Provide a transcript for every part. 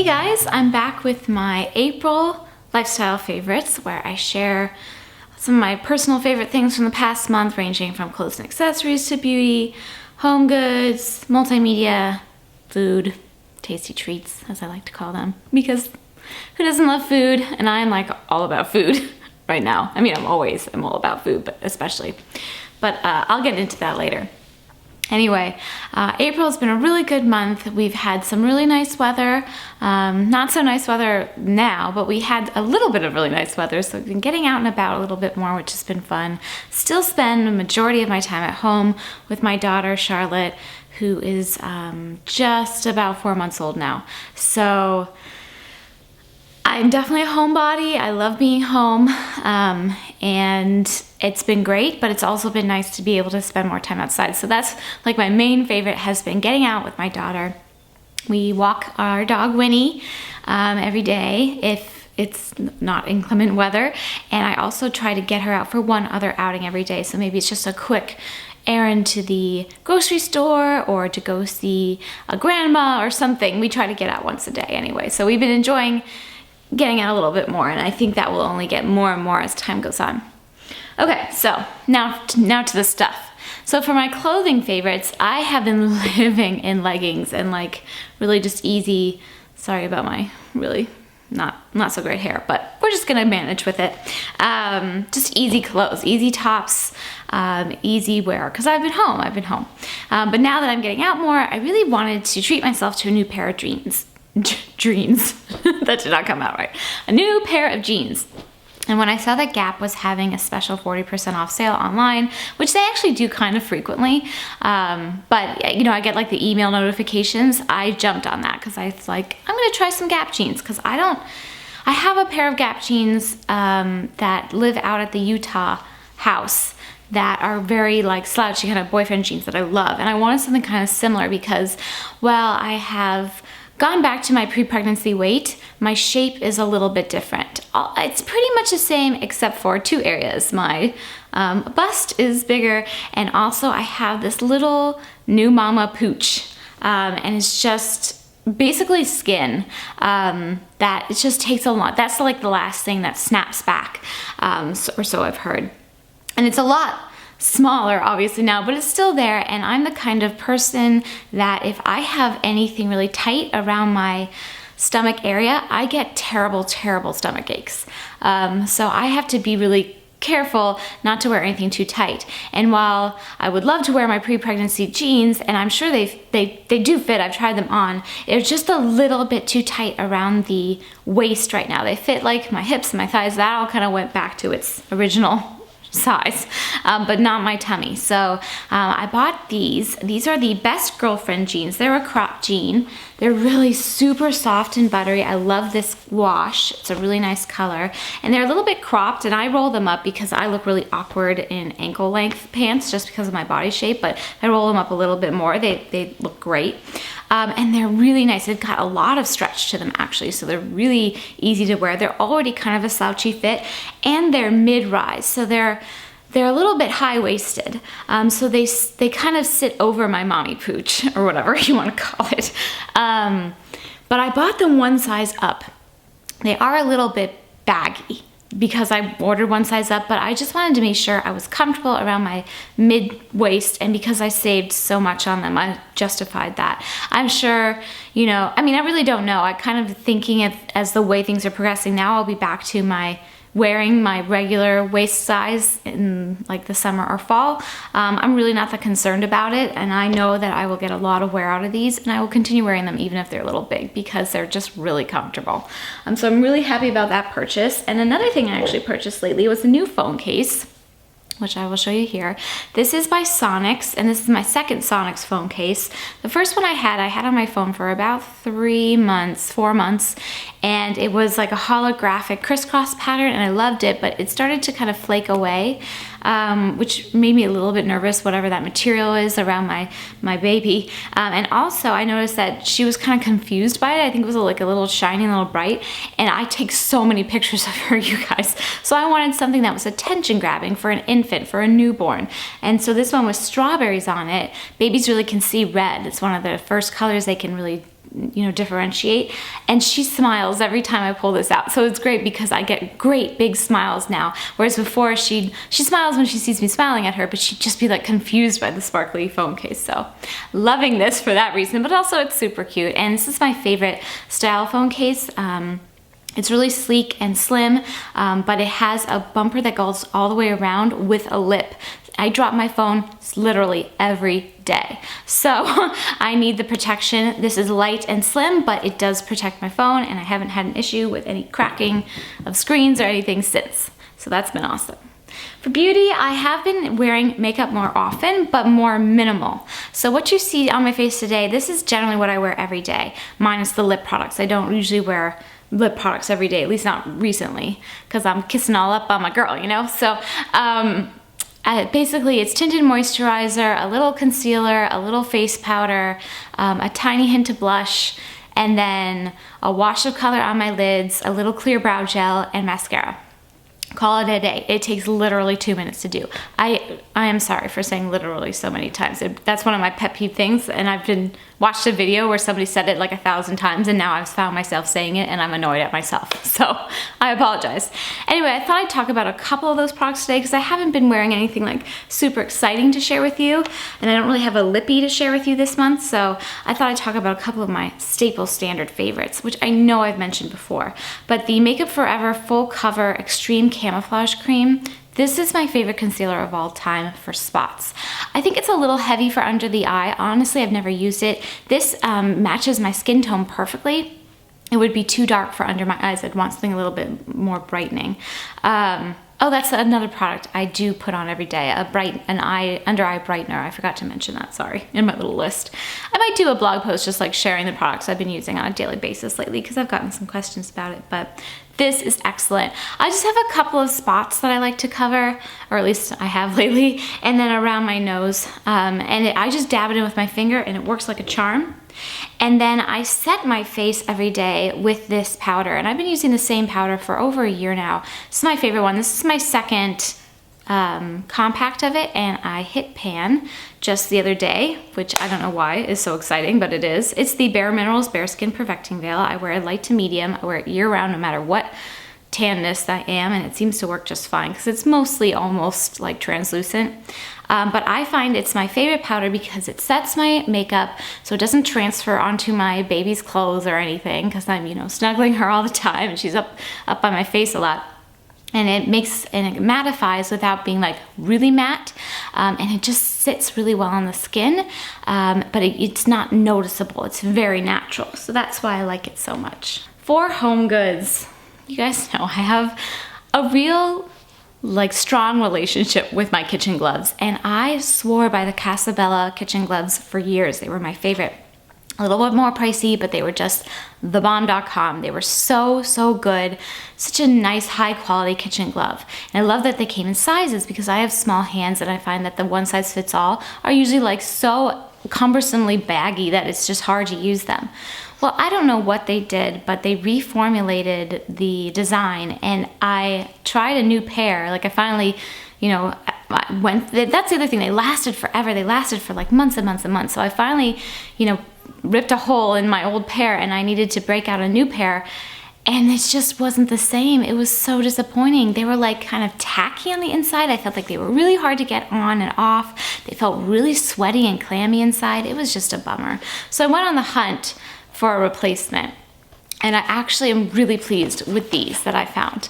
Hey guys, I'm back with my April lifestyle favorites where I share some of my personal favorite things from the past month, ranging from clothes and accessories to beauty, home goods, multimedia, food, tasty treats, as I like to call them, because who doesn't love food? And I'm like all about food right now. I mean, I'm all about food, but especially. But I'll get into that later. Anyway, April has been a really good month. We've had some really nice weather. Not so nice weather now, but we had a little bit of really nice weather, so we've been getting out and about a little bit more, which has been fun. Still spend the majority of my time at home with my daughter, Charlotte, who is just about 4 months old now. So I'm definitely a homebody. I love being home, and it's been great, but it's also been nice to be able to spend more time outside. So that's like my main favorite has been getting out with my daughter. We walk our dog Winnie every day if it's not inclement weather, and I also try to get her out for one other outing every day. So maybe it's just a quick errand to the grocery store or to go see a grandma or something. We try to get out once a day anyway. So we've been enjoying getting out a little bit more, and I think that will only get more and more as time goes on. Okay, so now to the stuff. So for my clothing favorites, I have been living in leggings and like really just easy, sorry about my really not so great hair, but we're just gonna manage with it. Just easy clothes, easy tops, easy wear, because I've been home. But now that I'm getting out more, I really wanted to treat myself to a new pair of jeans. That did not come out right. A new pair of jeans. And when I saw that Gap was having a special 40% off sale online, which they actually do kind of frequently, but you know, I get like the email notifications, I jumped on that because I was like, I'm gonna try some Gap jeans, because I have a pair of Gap jeans that live out at the Utah house that are very like slouchy kind of boyfriend jeans that I love. And I wanted something kind of similar because, well, I have gone back to my pre-pregnancy weight, my shape is a little bit different. It's pretty much the same except for two areas. My bust is bigger, and also I have this little new mama pooch, and it's just basically skin that it just takes a lot. That's like the last thing that snaps back, or so I've heard. And it's a lot smaller obviously now, but it's still there, and I'm the kind of person that if I have anything really tight around my stomach area, I get terrible stomach aches. So I have to be really careful not to wear anything too tight. And while I would love to wear my pre-pregnancy jeans, and I'm sure they do fit, I've tried them on, they're just a little bit too tight around the waist right now. They fit like my hips and my thighs. That all kind of went back to its original size, but not my tummy. So I bought these. These are the Best Girlfriend jeans. They're a crop jean. They're really super soft and buttery. I love this wash. It's a really nice color. And they're a little bit cropped, and I roll them up because I look really awkward in ankle length pants just because of my body shape, but I roll them up a little bit more. They look great. And they're really nice. They've got a lot of stretch to them actually, so they're really easy to wear. They're already kind of a slouchy fit, and they're mid-rise, so they're a little bit high-waisted. So they kind of sit over my mommy pooch, or whatever you want to call it. But I bought them one size up. They are a little bit baggy because I ordered one size up, but I just wanted to make sure I was comfortable around my mid-waist, and because I saved so much on them, I justified that. I'm sure, you know, I mean, I really don't know. I kind of thinking as the way things are progressing now, I'll be back to wearing my regular waist size in like the summer or fall. I'm really not that concerned about it, and I know that I will get a lot of wear out of these, and I will continue wearing them even if they're a little big because they're just really comfortable. So I'm really happy about that purchase. And another thing I actually purchased lately was a new phone case, which I will show you here. This is by Sonics, and this is my second Sonics phone case. The first one I had on my phone for about 4 months, and it was like a holographic crisscross pattern, and I loved it, but it started to kind of flake away, which made me a little bit nervous, whatever that material is around my baby. And also I noticed that she was kind of confused by it. I think it was like a little shiny, a little bright, and I take so many pictures of her, you guys. So I wanted something that was attention grabbing for an infant, for a newborn. And so this one with strawberries on it. Babies really can see red. It's one of the first colors they can really differentiate. And she smiles every time I pull this out. So it's great because I get great big smiles now. Whereas before she smiles when she sees me smiling at her, but she'd just be like confused by the sparkly phone case. So loving this for that reason, but also it's super cute. And this is my favorite style phone case. It's really sleek and slim, but it has a bumper that goes all the way around with a lip. I drop my phone literally every day. So I need the protection. This is light and slim, but it does protect my phone, and I haven't had an issue with any cracking of screens or anything since. So that's been awesome. For beauty, I have been wearing makeup more often, but more minimal. So what you see on my face today, this is generally what I wear every day, minus the lip products. I don't usually wear lip products every day, at least not recently, because I'm kissing all up on my girl, So basically it's tinted moisturizer, a little concealer, a little face powder, a tiny hint of blush, and then a wash of color on my lids, a little clear brow gel, and mascara. Call it a day. It takes literally 2 minutes to do. I am sorry for saying literally so many times. That's one of my pet peeve things, and I've watched a video where somebody said it like 1,000 times, and now I've found myself saying it, and I'm annoyed at myself. So I apologize. Anyway, I thought I'd talk about a couple of those products today because I haven't been wearing anything like super exciting to share with you, and I don't really have a lippy to share with you this month, so I thought I'd talk about a couple of my staple standard favorites, which I know I've mentioned before. But the Makeup Forever Full Cover Extreme Camouflage Cream, this is my favorite concealer of all time for spots. I think it's a little heavy for under the eye. Honestly, I've never used it. This matches my skin tone perfectly. It would be too dark for under my eyes. I'd want something a little bit more brightening. Oh, that's another product I do put on every day, an under eye brightener. I forgot to mention that, sorry, in my little list. I might do a blog post just like sharing the products I've been using on a daily basis lately because I've gotten some questions about it, but this is excellent. I just have a couple of spots that I like to cover, or at least I have lately, and then around my nose. I just dab it in with my finger and it works like a charm. And then I set my face every day with this powder, and I've been using the same powder for over a year now. This is my favorite one. This is my second compact of it, and I hit pan just the other day, which I don't know why is so exciting, but it is. It's the Bare Minerals Bare Skin Perfecting Veil. I wear it light to medium. I wear it year round no matter what tanness I am, and it seems to work just fine because it's mostly almost like translucent. But I find it's my favorite powder because it sets my makeup so it doesn't transfer onto my baby's clothes or anything, because I'm, snuggling her all the time and she's up by my face a lot. And it mattifies without being like really matte, and it just sits really well on the skin, but it's not noticeable. It's very natural, so that's why I like it so much. For home goods, you guys know I have a real strong relationship with my kitchen gloves, and I swore by the Casabella kitchen gloves for years. They were my favorite. A little bit more pricey, but they were just thebomb.com. They were so, so good. Such a nice, high quality kitchen glove. And I love that they came in sizes because I have small hands, and I find that the one size fits all are usually so cumbersomely baggy that it's just hard to use them. Well, I don't know what they did, but they reformulated the design, and I tried a new pair. I finally, that's the other thing. They lasted forever. They lasted for months and months and months. So I finally, ripped a hole in my old pair, and I needed to break out a new pair, and it just wasn't the same. It was so disappointing. They were kind of tacky on the inside. I felt like they were really hard to get on and off. They felt really sweaty and clammy inside. It was just a bummer. So I went on the hunt for a replacement, and I actually am really pleased with these that I found.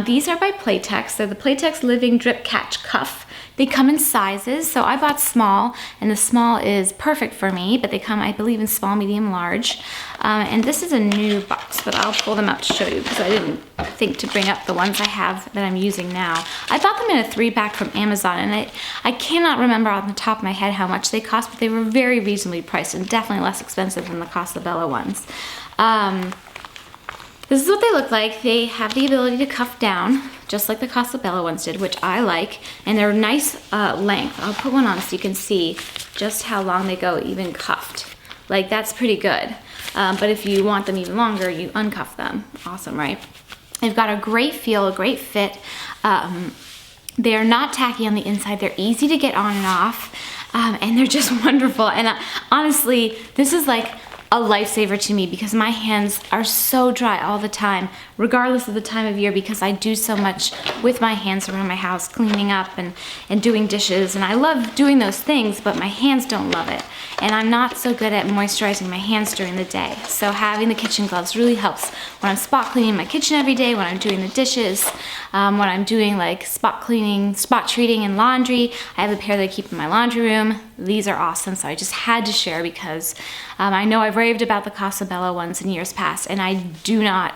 These are by Playtex. They're the Playtex Living Drip Catch Cuff. They come in sizes, so I bought small, and the small is perfect for me, but they come, I believe, in small, medium, large. And this is a new box, but I'll pull them out to show you because I didn't think to bring up the ones I have that I'm using now. I bought them in a 3-pack from Amazon, and I cannot remember on the top of my head how much they cost, but they were very reasonably priced and definitely less expensive than the Casabella ones. This is what they look like. They have the ability to cuff down, just like the Casabella ones did, which I like, and they're nice length. I'll put one on so you can see just how long they go, even cuffed. That's pretty good. But if you want them even longer, you uncuff them. Awesome, right? They've got a great feel, a great fit. They are not tacky on the inside. They're easy to get on and off, and they're just wonderful. And honestly, this is a lifesaver to me because my hands are so dry all the time, regardless of the time of year, because I do so much with my hands around my house, cleaning up and doing dishes. And I love doing those things, but my hands don't love it. And I'm not so good at moisturizing my hands during the day. So having the kitchen gloves really helps when I'm spot cleaning my kitchen every day, when I'm doing the dishes, when I'm doing like spot cleaning, spot treating and laundry. I have a pair that I keep in my laundry room. These are awesome, so I just had to share because I know I've raved about the Casabella ones in years past, and I do not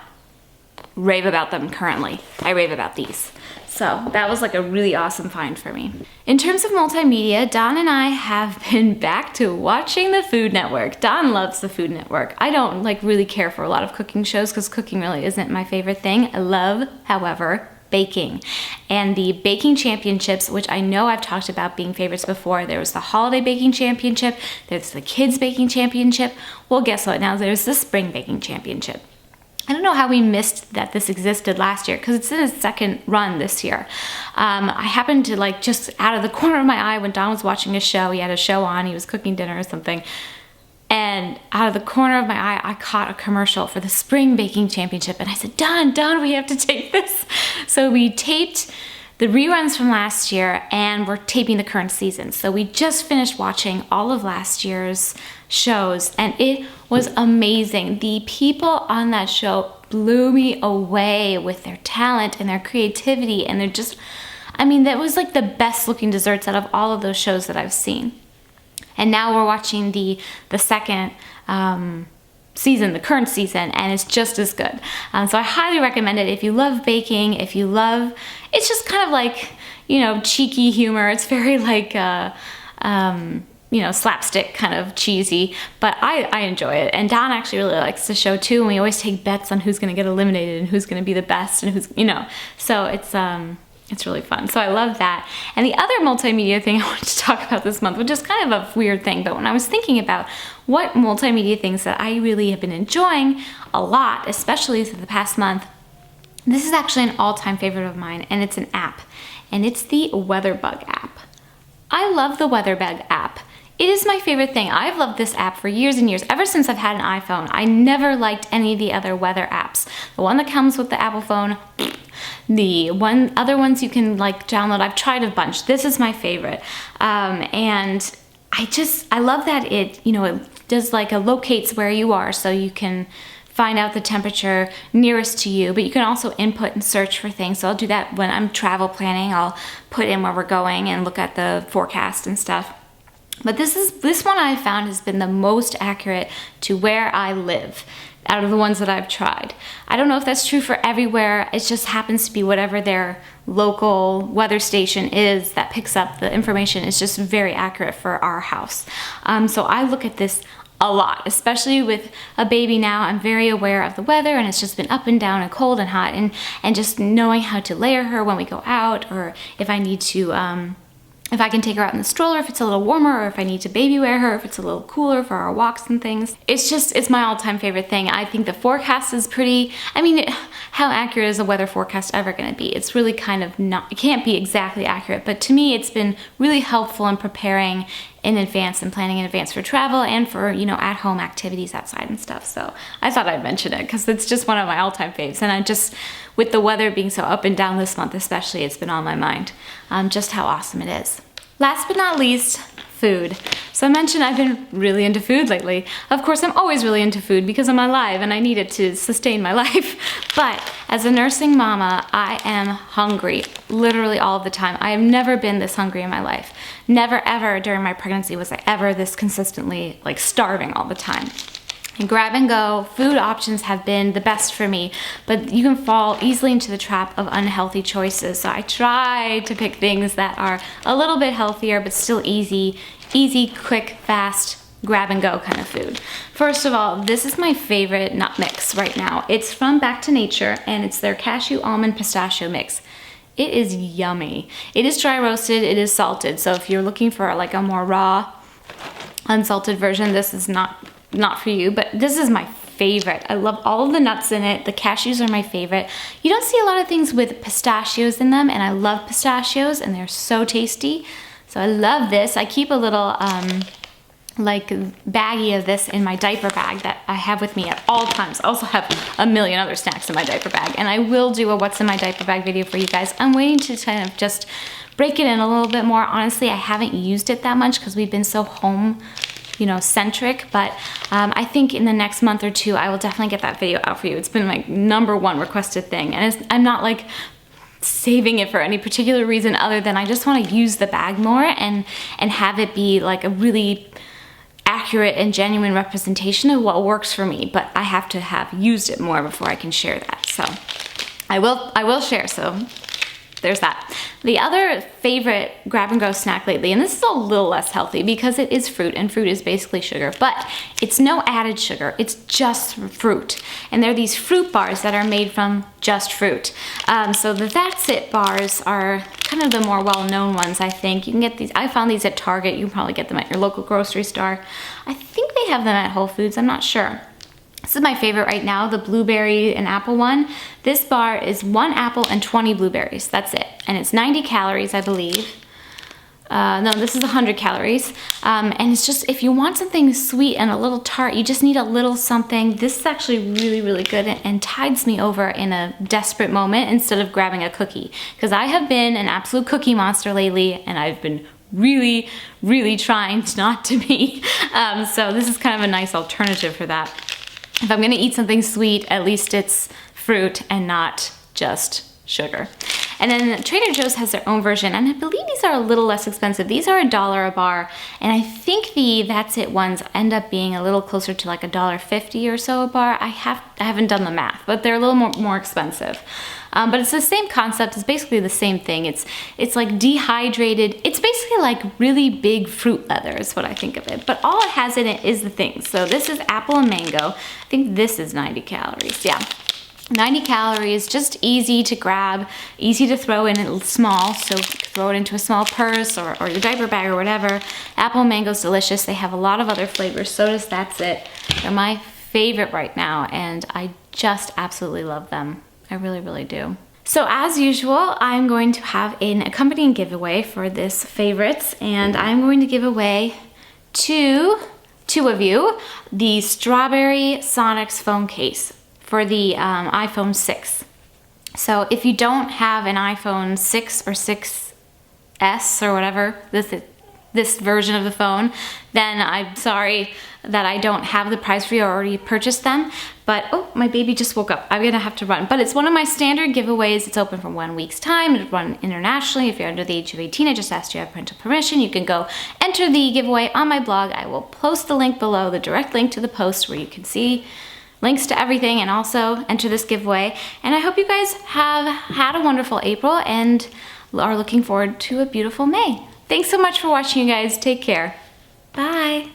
rave about them currently. I rave about these. So that was like a really awesome find for me. In terms of multimedia, Don and I have been back to watching the Food Network. Don loves the Food Network. I don't like really care for a lot of cooking shows because cooking really isn't my favorite thing. I love, however, baking. And the baking championships, which I know I've talked about being favorites before. There was the holiday baking championship, there's the kids baking championship. Well, guess what? Now there's the spring baking championship. I don't know how we missed that this existed last year because it's in its second run this year. I happened to like just out of the corner of my eye when Don was watching a show, he had a show on, he was cooking dinner or something. And out of the corner of my eye, I caught a commercial for the Spring Baking Championship. And I said, Don, we have to tape this. So we taped the reruns from last year and we're taping the current season. So we just finished watching all of last year's shows and it was amazing. The people on that show blew me away with their talent and their creativity. And they're just, I mean, that was like the best looking desserts out of all of those shows that I've seen. And now we're watching the second season, the current season, and it's just as good. So I highly recommend it if you love baking, if you love, it's just kind of like, you know, cheeky humor. It's very like, you know, slapstick kind of cheesy, but I enjoy it. And Don actually really likes the show too, and we always take bets on who's gonna get eliminated and who's gonna be the best and who's, you know, so it's really fun. So I love that. And the other multimedia thing I wanted to talk about this month, which is kind of a weird thing, but when I was thinking about what multimedia things that I really have been enjoying a lot, especially through the past month, this is actually an all-time favorite of mine, and it's an app, and it's the WeatherBug app. I love the WeatherBug app. It is my favorite thing. I've loved this app for years and years. Ever since I've had an iPhone, I never liked any of the other weather apps. The one that comes with the Apple phone, the other ones you can like download, I've tried a bunch. This is my favorite. And I love that it, you know, it does like a locates where you are so you can find out the temperature nearest to you, but you can also input and search for things. So I'll do that when I'm travel planning. I'll put in where we're going and look at the forecast and stuff. But this one I found has been the most accurate to where I live out of the ones that I've tried. I don't know if that's true for everywhere. It just happens to be whatever their local weather station is that picks up the information is just very accurate for our house. So I look at this a lot, especially with a baby now. I'm very aware of the weather and it's just been up and down and cold and hot and just knowing how to layer her when we go out, or if I need to if I can take her out in the stroller if it's a little warmer, or if I need to baby wear her if it's a little cooler for our walks and things. It's my all-time favorite thing. I think the forecast is pretty, I mean, how accurate is a weather forecast ever gonna be? It's really kind of not, it can't be exactly accurate, but to me it's been really helpful in preparing in advance and planning in advance for travel and for, you know, at-home activities outside and stuff. So I thought I'd mention it because it's just one of my all-time faves. And I just, with the weather being so up and down this month especially, it's been on my mind, just how awesome it is. Last but not least, food. So I mentioned I've been really into food lately. Of course, I'm always really into food because I'm alive and I need it to sustain my life. But as a nursing mama, I am hungry literally all of the time. I have never been this hungry in my life. Never ever during my pregnancy was I ever this consistently like starving all the time. And grab and go food options have been the best for me, but you can fall easily into the trap of unhealthy choices. So I try to pick things that are a little bit healthier, but still easy, quick, fast, grab and go kind of food. First of all, this is my favorite nut mix right now. It's from Back to Nature and it's their cashew almond pistachio mix. It is yummy. It is dry roasted, it is salted. So if you're looking for like a more raw, unsalted version, this is not for you, but this is my favorite. I love all of the nuts in it. The cashews are my favorite. You don't see a lot of things with pistachios in them, and I love pistachios and they're so tasty. So I love this. I keep a little like baggie of this in my diaper bag that I have with me at all times. I also have a million other snacks in my diaper bag, and I will do a what's in my diaper bag video for you guys. I'm waiting to kind of just break it in a little bit more. Honestly, I haven't used it that much because we've been so home, you know, centric, but I think in the next month or two, I will definitely get that video out for you. It's been my #1 requested thing, and I'm not like saving it for any particular reason other than I just want to use the bag more and have it be like a really accurate and genuine representation of what works for me, but I have to have used it more before I can share that. So I will share, so there's that. The other favorite grab and go snack lately, and this is a little less healthy because it is fruit, and fruit is basically sugar, but it's no added sugar, it's just fruit. And they're these fruit bars that are made from just fruit. So the That's It bars are kind of the more well-known ones, I think. You can get these, I found these at Target, you can probably get them at your local grocery store. I think they have them at Whole Foods, I'm not sure. This is my favorite right now, the blueberry and apple one. This bar is 1 apple and 20 blueberries, that's it. And it's 90 calories, I believe. No, this is 100 calories. And it's just, if you want something sweet and a little tart, you just need a little something. This is actually really, really good and tides me over in a desperate moment instead of grabbing a cookie. Because I have been an absolute cookie monster lately, and I've been really, really trying not to be. So this is kind of a nice alternative for that. If I'm gonna eat something sweet, at least it's fruit and not just sugar. And then Trader Joe's has their own version, and I believe these are a little less expensive. These are $1 a bar, and I think the That's It ones end up being a little closer to like $1.50 or so a bar. I haven't done the math, but they're a little more expensive. But it's the same concept, it's basically the same thing. It's like dehydrated, it's basically like really big fruit leather is what I think of it. But all it has in it is the things. So this is apple and mango. I think this is 90 calories, yeah. 90 calories, just easy to grab, easy to throw in, it's small, so throw it into a small purse or your diaper bag or whatever. Apple and mango's delicious. They have a lot of other flavors, so does That's It. They're my favorite right now, and I just absolutely love them. I really, really do. So as usual, I'm going to have an accompanying giveaway for this favorites, and I'm going to give away to 2 of you the Strawberry Sonics phone case for the iPhone 6. So if you don't have an iPhone 6 or 6S or whatever, this version of the phone, then I'm sorry that I don't have the prize for you. I already purchased them, but oh, my baby just woke up. I'm gonna have to run. But it's one of my standard giveaways. It's open for 1 week's time. It's run internationally. If you're under the age of 18, I just asked you to have parental permission. You can go enter the giveaway on my blog. I will post the link below, the direct link to the post where you can see links to everything and also enter this giveaway. And I hope you guys have had a wonderful April and are looking forward to a beautiful May. Thanks so much for watching, you guys. Take care. Bye.